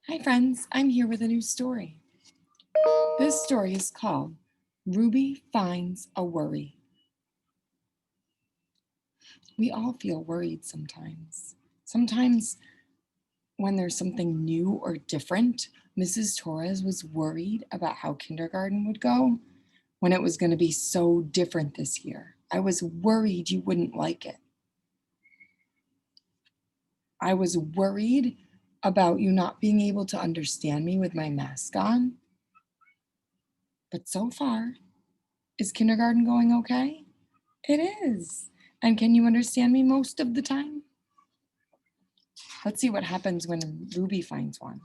Hi friends, I'm here with a new story. This story is called Ruby Finds a Worry. We all feel worried sometimes. Sometimes when there's something new or different, Mrs. Torres was worried about how kindergarten would go when it was going to be so different this year. I was worried you wouldn't like it. I was worried about you not being able to understand me with my mask on. But so far, is kindergarten going okay? It is. And can you understand me most of the time? Let's see what happens when Ruby finds one.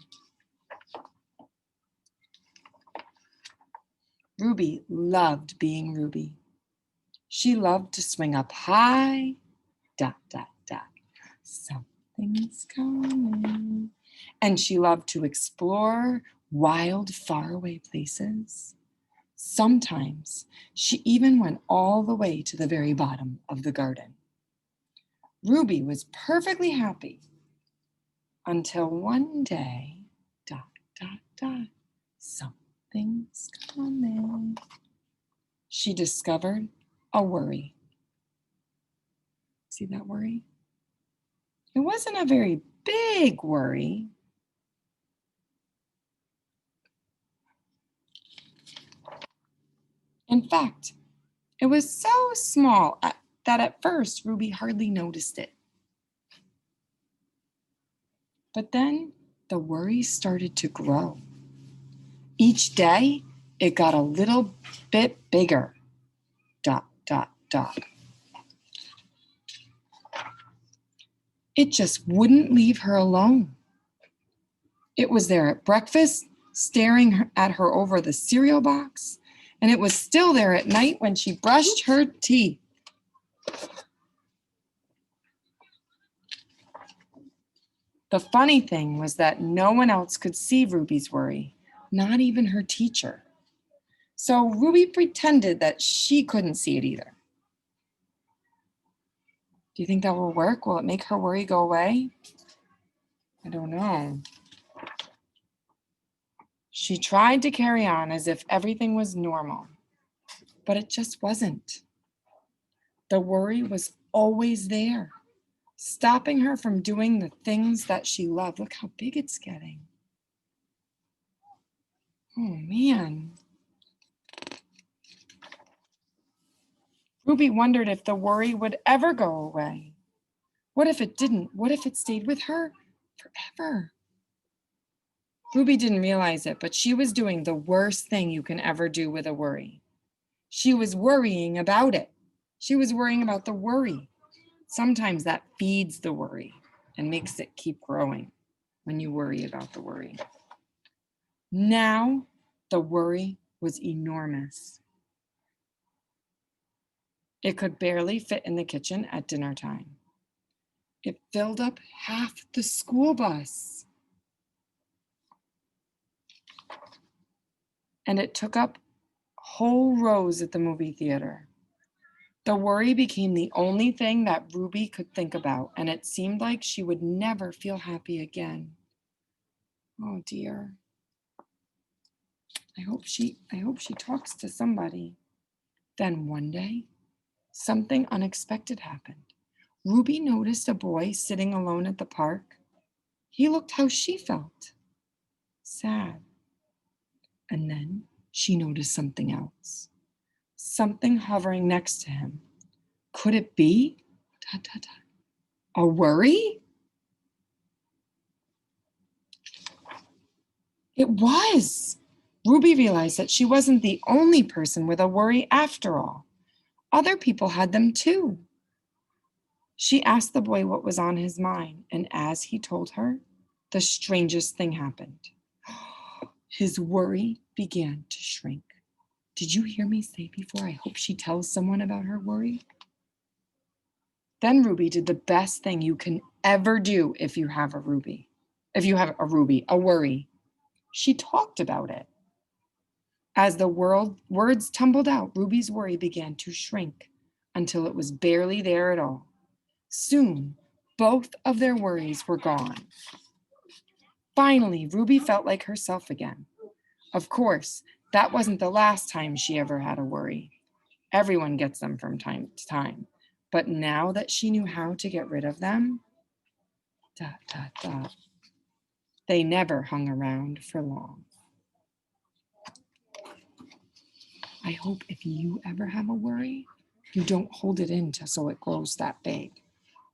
Ruby loved being Ruby. She loved to swing up high, dot, dot, dot. Something's coming. And she loved to explore wild, faraway places. Sometimes she even went all the way to the very bottom of the garden. Ruby was perfectly happy until one day, dot, dot, dot, something's coming. She discovered a worry. See that worry? It wasn't a very big worry. In fact, it was so small that at first Ruby hardly noticed it. But then the worry started to grow. Each day, it got a little bit bigger. Dot, dot, dot. It just wouldn't leave her alone. It was there at breakfast, staring at her over the cereal box, and it was still there at night when she brushed her teeth. The funny thing was that no one else could see Ruby's worry, not even her teacher. So Ruby pretended that she couldn't see it either. Do you think that will work? Will it make her worry go away? I don't know. She tried to carry on as if everything was normal, but it just wasn't. The worry was always there, stopping her from doing the things that she loved. Look how big it's getting. Oh man. Ruby wondered if the worry would ever go away. What if it didn't? What if it stayed with her forever? Ruby didn't realize it, but she was doing the worst thing you can ever do with a worry. She was worrying about it. She was worrying about the worry. Sometimes that feeds the worry and makes it keep growing when you worry about the worry. Now, the worry was enormous. It could barely fit in the kitchen at dinner time. It filled up half the school bus. And it took up whole rows at the movie theater. The worry became the only thing that Ruby could think about, and it seemed like she would never feel happy again. Oh dear. I hope she talks to somebody. Then one day, something unexpected happened. Ruby noticed a boy sitting alone at the park. He looked how she felt, sad. And then she noticed something else, something hovering next to him. Could it be a worry? It was. Ruby realized that she wasn't the only person with a worry after all. Other people had them too. She asked the boy what was on his mind, and as he told her, the strangest thing happened. His worry began to shrink. Did you hear me say before, I hope she tells someone about her worry? Then Ruby did the best thing you can ever do if you have a worry. She talked about it. As the words tumbled out, Ruby's worry began to shrink until it was barely there at all. Soon, both of their worries were gone. Finally, Ruby felt like herself again. Of course, that wasn't the last time she ever had a worry. Everyone gets them from time to time. But now that she knew how to get rid of them, dot, dot, dot, they never hung around for long. I hope if you ever have a worry, you don't hold it in so it grows that big.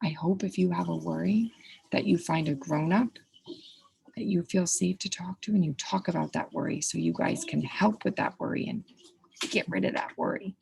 I hope if you have a worry that you find a grown-up that you feel safe to talk to and you talk about that worry so you guys can help with that worry and get rid of that worry.